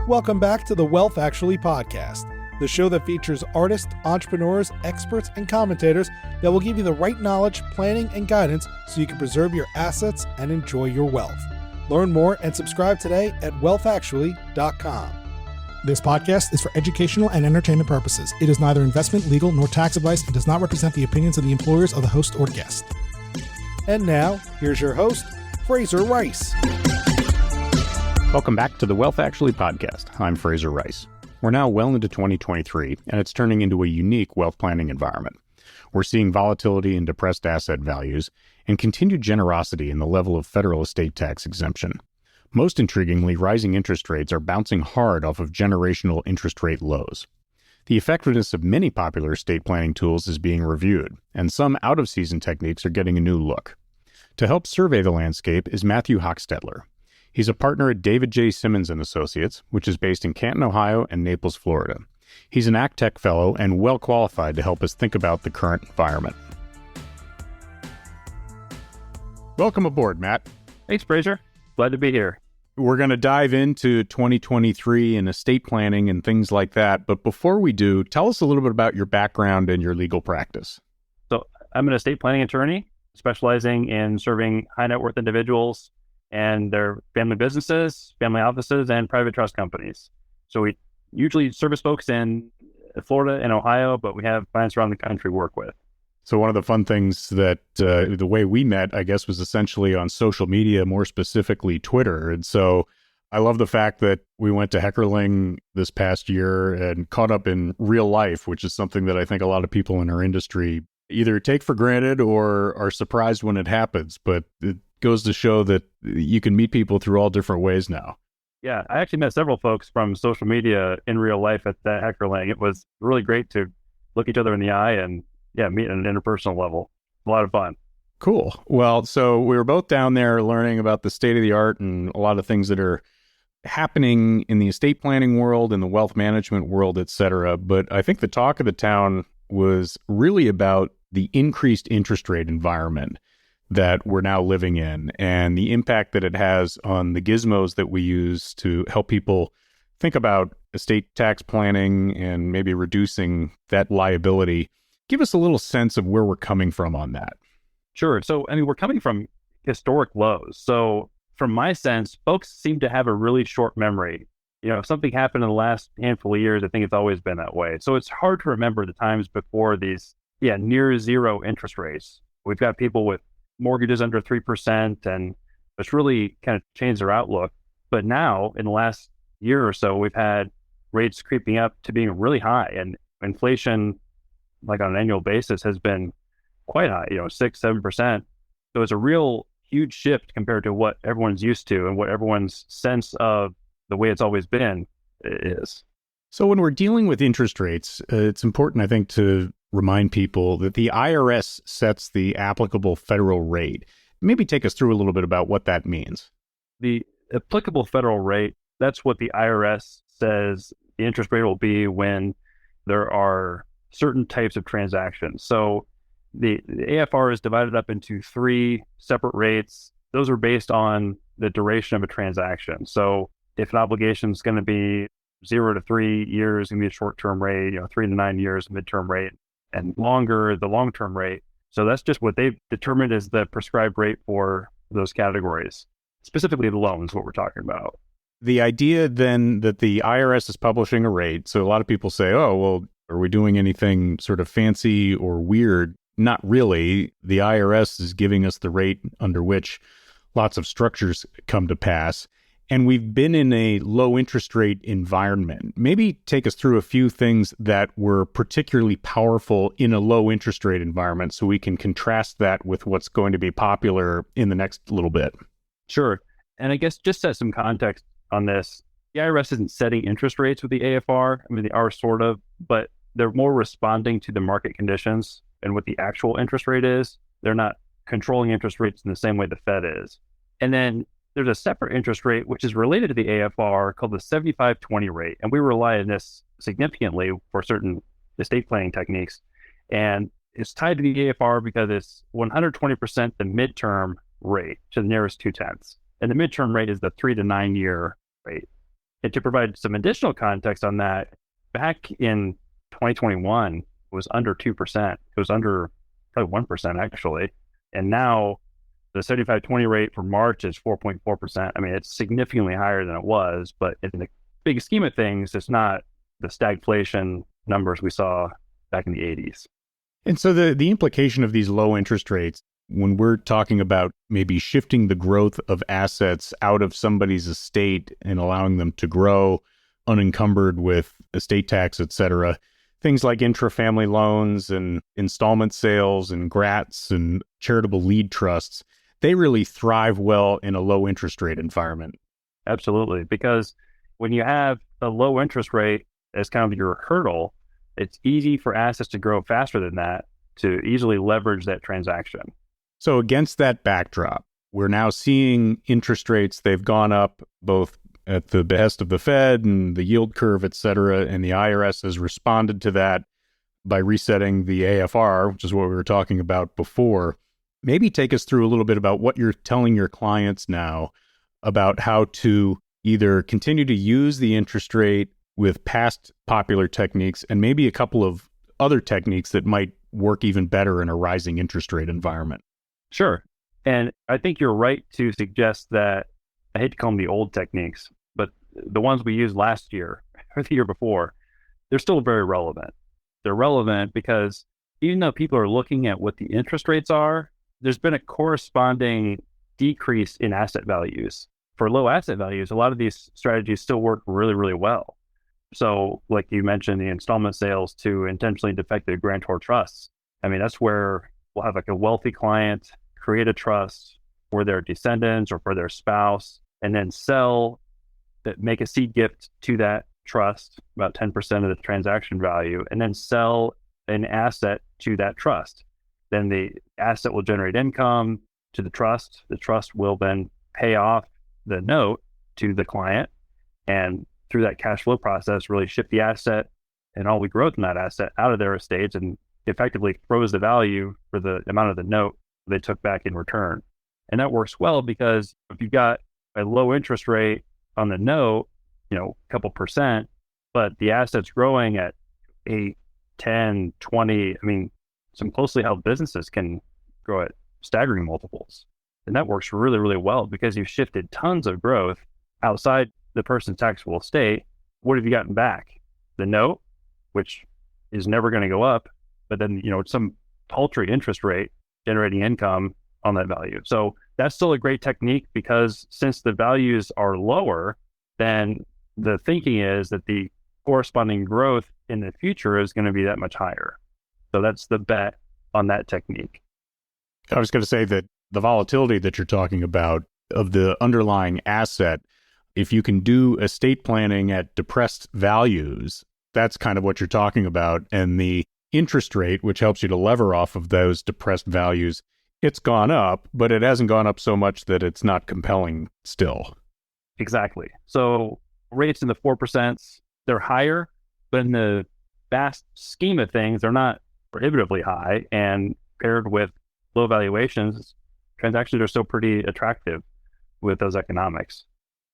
Welcome back to the Wealth Actually podcast, the show that features artists, entrepreneurs, experts, and commentators that will give you the right knowledge, planning, and guidance so you can preserve your assets and enjoy your wealth. Learn more and subscribe today at wealthactually.com. This podcast is for educational and entertainment purposes. It is neither investment, legal, nor tax advice and does not represent the opinions of the employers of the host or guest. And now, here's your host, Fraser Rice. Welcome back to the Wealth Actually podcast. I'm Fraser Rice. We're now well into 2023, and it's turning into a unique wealth planning environment. We're seeing volatility in depressed asset values and continued generosity in the level of federal estate tax exemption. Most intriguingly, rising interest rates are bouncing hard off of generational interest rate lows. The effectiveness of many popular estate planning tools is being reviewed, and some out-of-season techniques are getting a new look. To help survey the landscape is Matthew HOCHSTETLER. He's a partner at David J. Simmons & Associates, which is based in Canton, Ohio and Naples, Florida. He's an ACTEC Fellow and well qualified to help us think about the current environment. Welcome aboard, Matt. Thanks, Fraser. Glad to be here. We're going to dive into 2023 and estate planning and things like that. But before we do, tell us a little bit about your background and your legal practice. So I'm an estate planning attorney specializing in serving high net worth individuals and their family businesses, family offices, and private trust companies. So we usually service folks in Florida and Ohio, but we have clients around the country we work with. So one of the fun things that the way we met, I guess, was essentially on social media, more specifically Twitter. And so I love the fact that we went to Heckerling this past year and caught up in real life, which is something that I think a lot of people in our industry either take for granted or are surprised when it happens. But it goes to show that you can meet people through all different ways now. Yeah, I actually met several folks from social media in real life at that Heckerling. It was really great to look each other in the eye and meet on an interpersonal level. A lot of fun. Cool. Well, so we were both down there learning about the state of the art and a lot of things that are happening in the estate planning world, in the wealth management world, et cetera. But I think the talk of the town was really about the increased interest rate environment that we're now living in and the impact that it has on the gizmos that we use to help people think about estate tax planning and maybe reducing that liability. Give us a little sense of where we're coming from on that. Sure. So, we're coming from historic lows. So from my sense, folks seem to have a really short memory. If something happened in the last handful of years, I think it's always been that way. So it's hard to remember the times before these, near zero interest rates. We've got people with mortgages under 3%, and it's really kind of changed their outlook. But now, in the last year or so, we've had rates creeping up to being really high, and inflation, like on an annual basis, has been quite high, 6-7%. So it's a real huge shift compared to what everyone's used to and what everyone's sense of the way it's always been is. So when we're dealing with interest rates, it's important, I think, to remind people that the IRS sets the applicable federal rate. Maybe take us through a little bit about what that means. The applicable federal rate, that's what the IRS says the interest rate will be when there are certain types of transactions. So the AFR is divided up into three separate rates. Those are based on the duration of a transaction. So if an obligation is going to be 0 to 3 years, going to be a short-term rate, 3 to 9 years, a midterm rate, and longer, the long-term rate. So that's just what they've determined as the prescribed rate for those categories, specifically the loans, what we're talking about. The idea then that the IRS is publishing a rate, so a lot of people say, oh, well, are we doing anything sort of fancy or weird? Not really. The IRS is giving us the rate under which lots of structures come to pass. And we've been in a low interest rate environment. Maybe take us through a few things that were particularly powerful in a low interest rate environment so we can contrast that with what's going to be popular in the next little bit. Sure. And I guess just set some context on this. The IRS isn't setting interest rates with the AFR. They are sort of, but they're more responding to the market conditions and what the actual interest rate is. They're not controlling interest rates in the same way the Fed is. And then there's a separate interest rate, which is related to the AFR, called the 75/20 rate. And we rely on this significantly for certain estate planning techniques. And it's tied to the AFR because it's 120% the midterm rate to the nearest 0.2. And the midterm rate is the 3 to 9 year rate. And to provide some additional context on that, back in 2021, it was under 2%. It was under probably 1% actually. And now the 75/20 rate for March is 4.4%. I mean, it's significantly higher than it was, but in the big scheme of things, it's not the stagflation numbers we saw back in the 80s. And so the implication of these low interest rates, when we're talking about maybe shifting the growth of assets out of somebody's estate and allowing them to grow unencumbered with estate tax, et cetera, things like intrafamily loans and installment sales and grants and charitable lead trusts, they really thrive well in a low interest rate environment. Absolutely. Because when you have a low interest rate as kind of your hurdle, it's easy for assets to grow faster than that to easily leverage that transaction. So against that backdrop, we're now seeing interest rates, they've gone up both at the behest of the Fed and the yield curve, et cetera, and the IRS has responded to that by resetting the AFR, which is what we were talking about before. Maybe take us through a little bit about what you're telling your clients now about how to either continue to use the interest rate with past popular techniques and maybe a couple of other techniques that might work even better in a rising interest rate environment. Sure. And I think you're right to suggest that, I hate to call them the old techniques, but the ones we used last year or the year before, they're still very relevant. They're relevant because even though people are looking at what the interest rates are, there's been a corresponding decrease in asset values. For low asset values, a lot of these strategies still work really, really well. So like you mentioned, the installment sales to intentionally defective grantor trusts. I mean, that's where we'll have like a wealthy client create a trust for their descendants or for their spouse, and then make a seed gift to that trust, about 10% of the transaction value, and then sell an asset to that trust. Then the asset will generate income to the trust. The trust will then pay off the note to the client, and through that cash flow process, really shift the asset and all the growth in that asset out of their estates and effectively froze the value for the amount of the note they took back in return. And that works well because if you've got a low interest rate on the note, a couple percent, but the asset's growing at 8, 10, 20, I mean, some closely held businesses can grow at staggering multiples. And that works really, really well because you've shifted tons of growth outside the person's taxable estate. What have you gotten back? The note, which is never going to go up, but then, some paltry interest rate generating income on that value. So that's still a great technique because since the values are lower, then the thinking is that the corresponding growth in the future is going to be that much higher. So that's the bet on that technique. I was going to say that the volatility that you're talking about of the underlying asset, if you can do estate planning at depressed values, that's kind of what you're talking about. And the interest rate, which helps you to lever off of those depressed values, it's gone up, but it hasn't gone up so much that it's not compelling still. Exactly. So rates in the 4%, they're higher, but in the vast scheme of things, they're not prohibitively high. And paired with low valuations, transactions are still pretty attractive with those economics.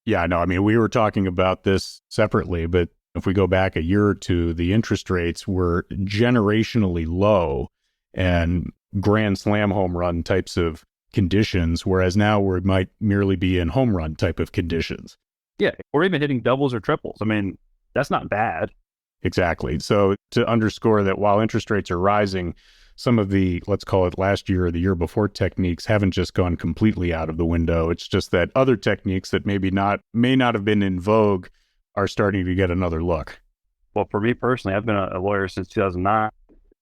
Yeah, no, I mean, we were talking about this separately, but if we go back a year or two, the interest rates were generationally low and grand slam home run types of conditions, whereas now we might merely be in home run type of conditions. Yeah, or even hitting doubles or triples. I mean, that's not bad. Exactly. So to underscore that while interest rates are rising, some of the, let's call it last year or the year before techniques haven't just gone completely out of the window. It's just that other techniques that may not have been in vogue are starting to get another look. Well, for me personally, I've been a lawyer since 2009.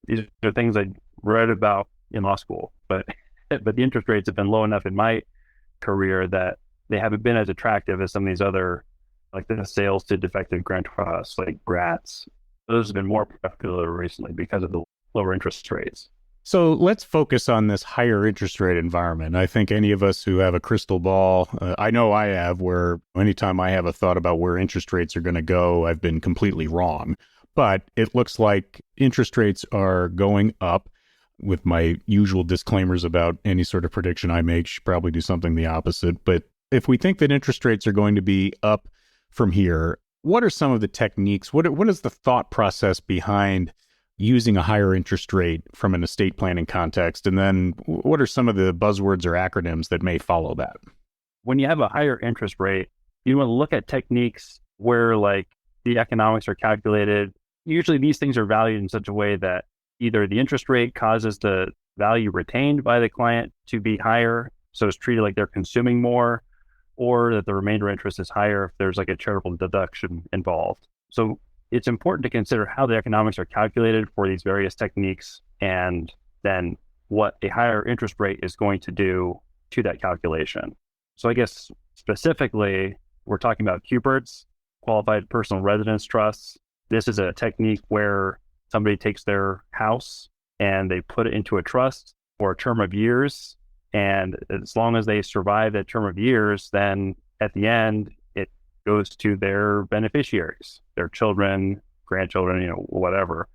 These are things I read about in law school, but the interest rates have been low enough in my career that they haven't been as attractive as some of these other, like the sales to defective grant trusts, like GRATs. Those have been more popular recently because of the lower interest rates. So let's focus on this higher interest rate environment. I think any of us who have a crystal ball, I know I have, where anytime I have a thought about where interest rates are going to go, I've been completely wrong. But it looks like interest rates are going up. With my usual disclaimers about any sort of prediction I make, should probably do something the opposite. But if we think that interest rates are going to be up from here. What are some of the techniques? What is the thought process behind using a higher interest rate from an estate planning context? And then what are some of the buzzwords or acronyms that may follow that? When you have a higher interest rate, you want to look at techniques where like the economics are calculated. Usually these things are valued in such a way that either the interest rate causes the value retained by the client to be higher, so it's treated like they're consuming more, or that the remainder interest is higher if there's like a charitable deduction involved. So it's important to consider how the economics are calculated for these various techniques, and then what a higher interest rate is going to do to that calculation. So I guess specifically, we're talking about QPERTs, qualified personal residence trusts. This is a technique where somebody takes their house and they put it into a trust for a term of years. And as long as they survive that term of years, then at the end, it goes to their beneficiaries, their children, grandchildren, whatever,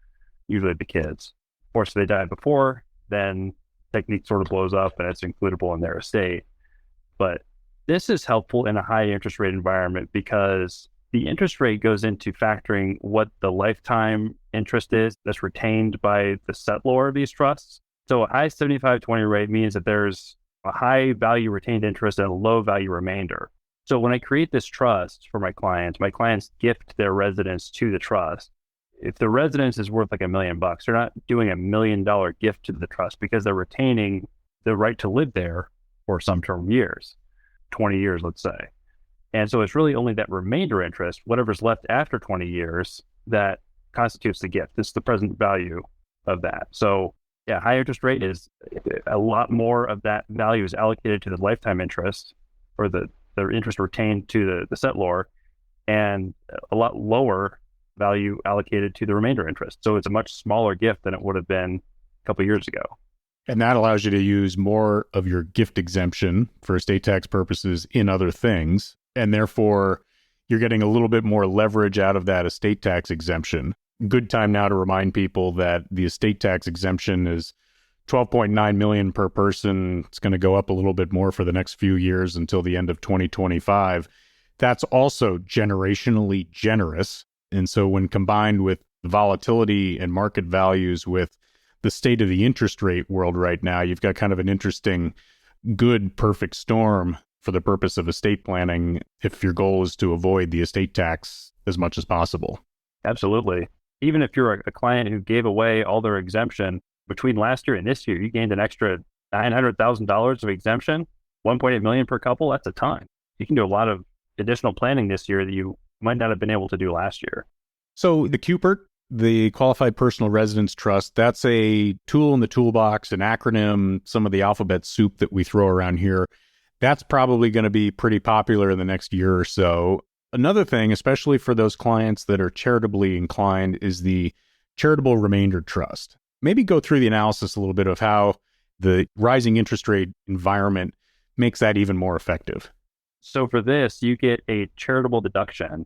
usually the kids. Of course, if they died before, then technique sort of blows up and it's includable in their estate. But this is helpful in a high interest rate environment because the interest rate goes into factoring what the lifetime interest is that's retained by the settlor of these trusts. So a high 75/20 rate means that there's a high value retained interest and a low value remainder. So when I create this trust for my clients gift their residence to the trust. If the residence is worth like $1 million, they're not doing $1 million gift to the trust because they're retaining the right to live there for some term of years, 20 years, let's say. And so it's really only that remainder interest, whatever's left after 20 years, that constitutes the gift. It's the present value of that. So yeah, high interest rate is a lot more of that value is allocated to the lifetime interest, or the interest retained to the settlor, and a lot lower value allocated to the remainder interest. So it's a much smaller gift than it would have been a couple of years ago. And that allows you to use more of your gift exemption for estate tax purposes in other things. And therefore, you're getting a little bit more leverage out of that estate tax exemption. Good time now to remind people that the estate tax exemption is $12.9 million per person. It's going to go up a little bit more for the next few years until the end of 2025. That's also generationally generous. And so when combined with volatility and market values with the state of the interest rate world right now, you've got kind of an interesting, good, perfect storm for the purpose of estate planning if your goal is to avoid the estate tax as much as possible. Absolutely. Even if you're a client who gave away all their exemption between last year and this year, you gained an extra $900,000 of exemption, $1.8 million per couple. That's a ton. You can do a lot of additional planning this year that you might not have been able to do last year. So the QPERT, the Qualified Personal Residence Trust, that's a tool in the toolbox, an acronym, some of the alphabet soup that we throw around here. That's probably going to be pretty popular in the next year or so. Another thing, especially for those clients that are charitably inclined, is the Charitable Remainder Trust. Maybe go through the analysis a little bit of how the rising interest rate environment makes that even more effective. So for this, you get a charitable deduction,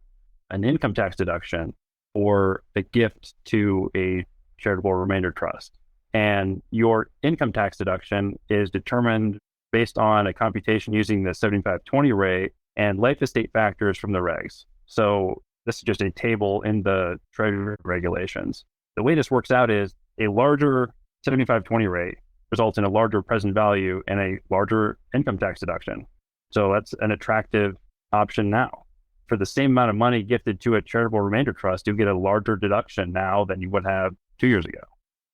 an income tax deduction, or a gift to a charitable remainder trust. And your income tax deduction is determined based on a computation using the 75/20 rate and life estate factors from the regs. So this is just a table in the Treasury regulations. The way this works out is a larger 75/20 rate results in a larger present value and a larger income tax deduction. So that's an attractive option now. For the same amount of money gifted to a charitable remainder trust, you get a larger deduction now than you would have 2 years ago.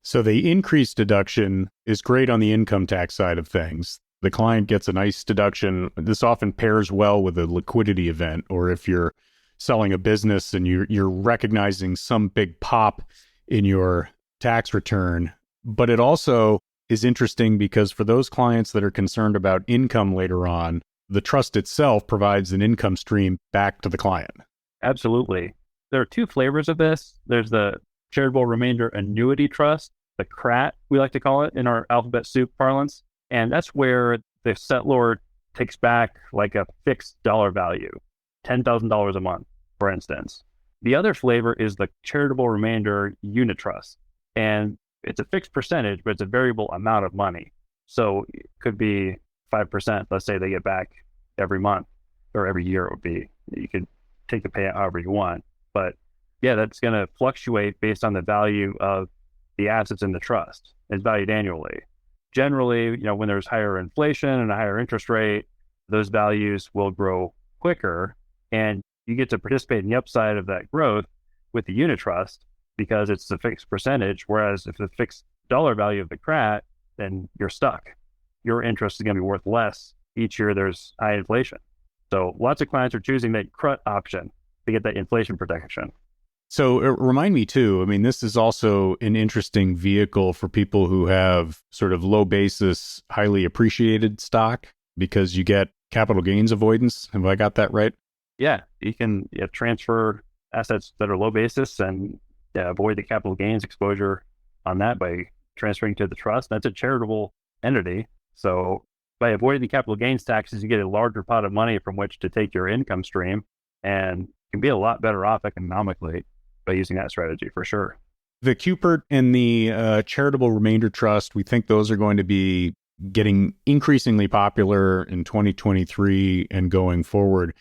So the increased deduction is great on the income tax side of things. The client gets a nice deduction. This often pairs well with a liquidity event, or if you're selling a business and you're recognizing some big pop in your tax return. But it also is interesting because for those clients that are concerned about income later on, the trust itself provides an income stream back to the client. Absolutely. There are two flavors of this. There's the Charitable Remainder Annuity Trust, the CRAT, we like to call it in our alphabet soup parlance. And that's where the settlor takes back like a fixed dollar value, $10,000 a month, for instance. The other flavor is the Charitable Remainder Unit Trust. And it's a fixed percentage, but it's a variable amount of money. So it could be 5%. Let's say they get back every month, or every year it would be. You could take the payout however you want. But yeah, that's going to fluctuate based on the value of the assets in the trust. It's valued annually. Generally, when there's higher inflation and a higher interest rate, those values will grow quicker, and you get to participate in the upside of that growth with the unit trust because it's a fixed percentage. Whereas if the fixed dollar value of the CRAT, then you're stuck. Your interest is going to be worth less each year there's high inflation. So lots of clients are choosing that CRUT option to get that inflation protection. So remind me too, this is also an interesting vehicle for people who have sort of low basis, highly appreciated stock because you get capital gains avoidance. Have I got that right? Yeah, you can transfer assets that are low basis and avoid the capital gains exposure on that by transferring to the trust. That's a charitable entity. So by avoiding the capital gains taxes, you get a larger pot of money from which to take your income stream, and you can be a lot better off economically by using that strategy for sure. The CUPERT and the charitable remainder trust, we think those are going to be getting increasingly popular in 2023 and going forward.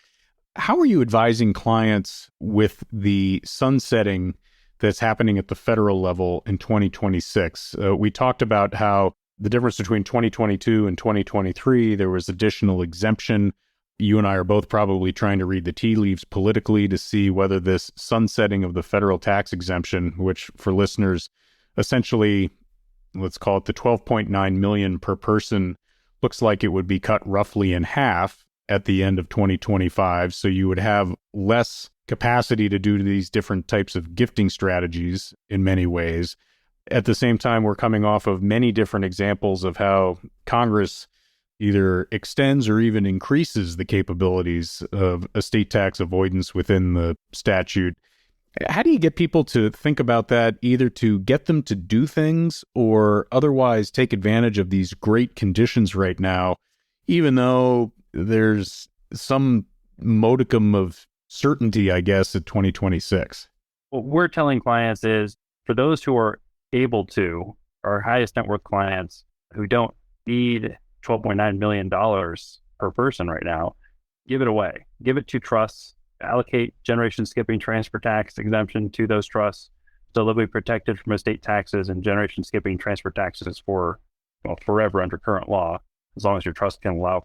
How are you advising clients with the sunsetting that's happening at the federal level in 2026? We talked about how the difference between 2022 and 2023, there was additional exemption. You and I are both probably trying to read the tea leaves politically to see whether this sunsetting of the federal tax exemption, which for listeners, essentially, let's call it the 12.9 million per person, looks like it would be cut roughly in half at the end of 2025. So you would have less capacity to do these different types of gifting strategies in many ways. At the same time, we're coming off of many different examples of how Congress either extends or even increases the capabilities of estate tax avoidance within the statute. How do you get people to think about that, either to get them to do things or otherwise take advantage of these great conditions right now, even though there's some modicum of certainty, I guess, at 2026? What we're telling clients is for those who are able to, our highest net worth clients who don't need $12.9 million per person right now, give it away. Give it to trusts, allocate generation skipping transfer tax exemption to those trusts so they'll be protected from estate taxes and generation skipping transfer taxes for forever under current law, as long as your trust can allow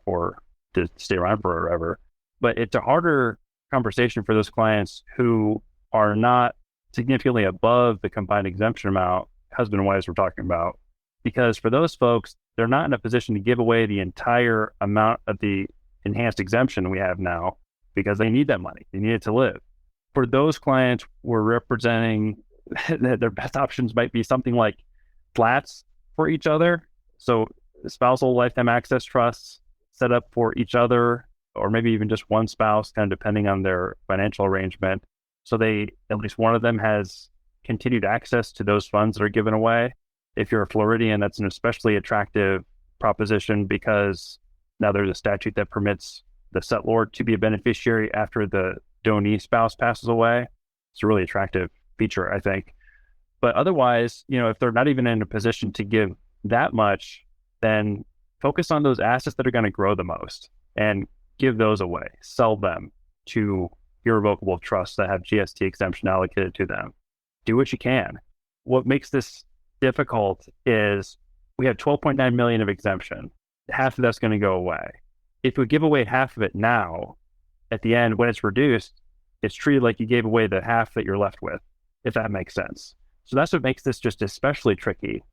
to stay around forever. But it's a harder conversation for those clients who are not significantly above the combined exemption amount, husband and wives we're talking about, because for those folks, they're not in a position to give away the entire amount of the enhanced exemption we have now because they need that money. They need it to live. For those clients, we're representing that their best options might be something like flats for each other. So spousal lifetime access trusts set up for each other, or maybe even just one spouse, kind of depending on their financial arrangement. So at least one of them has continued access to those funds that are given away. If you're a Floridian, that's an especially attractive proposition because now there's a statute that permits the settlor to be a beneficiary after the donee spouse passes away. It's a really attractive feature, I think. But otherwise, if they're not even in a position to give that much, then focus on those assets that are going to grow the most and give those away. Sell them to irrevocable trusts that have GST exemption allocated to them. Do what you can. What makes this difficult is we have 12.9 million of exemption. Half of that's going to go away. If we give away half of it now, at the end, when it's reduced, it's treated like you gave away the half that you're left with, if that makes sense. So that's what makes this just especially tricky.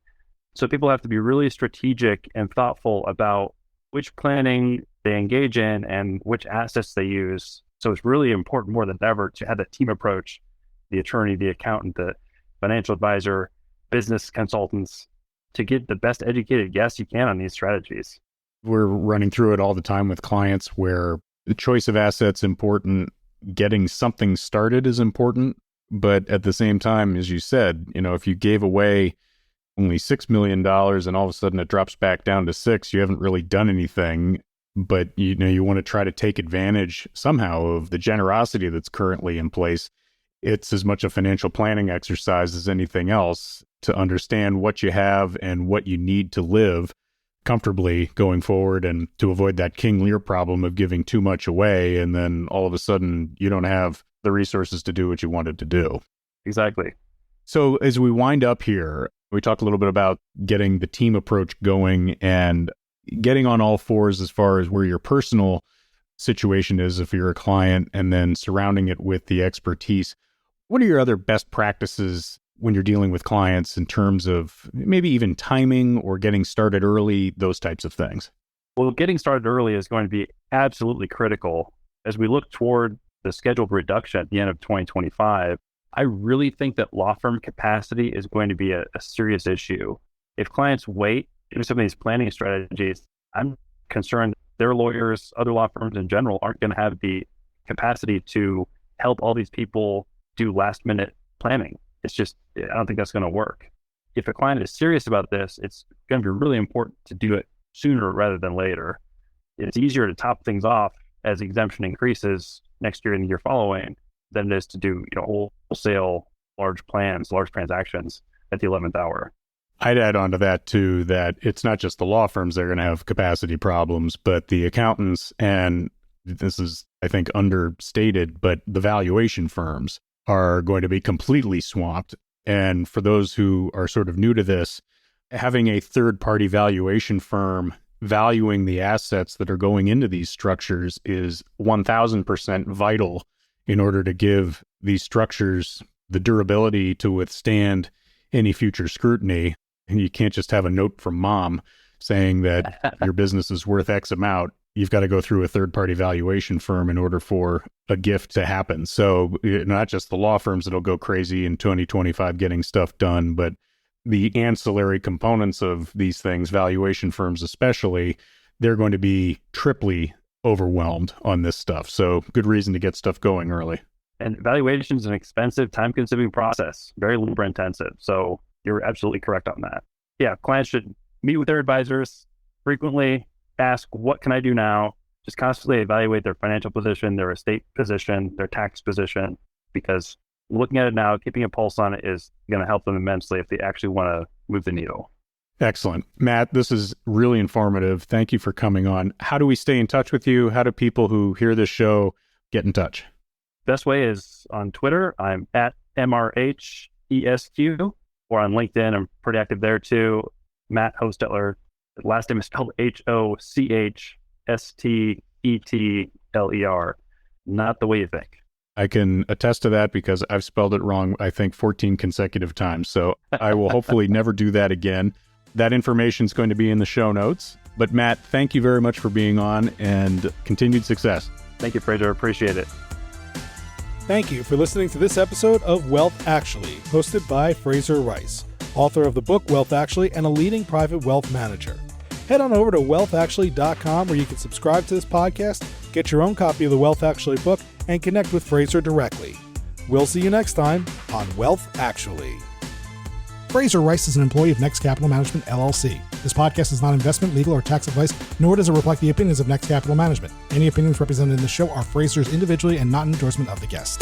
So people have to be really strategic and thoughtful about which planning they engage in and which assets they use. So it's really important more than ever to have that team approach, the attorney, the accountant, the financial advisor, business consultants, to get the best educated guess you can on these strategies. We're running through it all the time with clients where the choice of assets important, getting something started is important. But at the same time, as you said, if you gave away only $6 million and all of a sudden it drops back down to 6, you haven't really done anything. But you want to try to take advantage somehow of the generosity that's currently in place. It's as much a financial planning exercise as anything else to understand what you have and what you need to live comfortably going forward, and to avoid that King Lear problem of giving too much away and then all of a sudden you don't have the resources to do what you wanted to do. Exactly. So as we wind up here, we talked a little bit about getting the team approach going and getting on all fours as far as where your personal situation is if you're a client, and then surrounding it with the expertise. What are your other best practices when you're dealing with clients in terms of maybe even timing or getting started early, those types of things? Well, getting started early is going to be absolutely critical. As we look toward the scheduled reduction at the end of 2025, I really think that law firm capacity is going to be a serious issue. If clients wait to do some of these planning strategies, I'm concerned their lawyers, other law firms in general, aren't going to have the capacity to help all these people do last minute planning. It's just, I don't think that's going to work. If a client is serious about this, it's going to be really important to do it sooner rather than later. It's easier to top things off as exemption increases next year and the year following than it is to do, wholesale large plans, large transactions at the 11th hour. I'd add on to that too, that it's not just the law firms that are going to have capacity problems, but the accountants, and this is, I think, understated, but the valuation firms are going to be completely swamped. And for those who are sort of new to this, having a third-party valuation firm valuing the assets that are going into these structures is 1,000% vital in order to give these structures the durability to withstand any future scrutiny. And you can't just have a note from mom saying that your business is worth X amount. You've got to go through a third-party valuation firm in order for a gift to happen. So not just the law firms that'll go crazy in 2025 getting stuff done, but the ancillary components of these things, valuation firms especially, they're going to be triply overwhelmed on this stuff. So good reason to get stuff going early. And valuation is an expensive, time-consuming process, very labor-intensive. So you're absolutely correct on that. Yeah, clients should meet with their advisors frequently, ask, what can I do now? Just constantly evaluate their financial position, their estate position, their tax position, because looking at it now, keeping a pulse on it is going to help them immensely if they actually want to move the needle. Excellent. Matt, this is really informative. Thank you for coming on. How do we stay in touch with you? How do people who hear this show get in touch? Best way is on Twitter. I'm at MRHESQ, or on LinkedIn. I'm pretty active there too. Matt HOCHSTETLER. Last name is spelled HOCHSTETLER. Not the way you think. I can attest to that because I've spelled it wrong, I think, 14 consecutive times. So I will hopefully never do that again. That information is going to be in the show notes. But Matt, thank you very much for being on, and continued success. Thank you, Fraser. Appreciate it. Thank you for listening to this episode of Wealth Actually, hosted by Fraser Rice, author of the book Wealth Actually and a leading private wealth manager. Head on over to wealthactually.com where you can subscribe to this podcast, get your own copy of the Wealth Actually book, and connect with Fraser directly. We'll see you next time on Wealth Actually. Fraser Rice is an employee of Next Capital Management, LLC. This podcast is not investment, legal, or tax advice, nor does it reflect the opinions of Next Capital Management. Any opinions represented in the show are Fraser's individually and not an endorsement of the guest.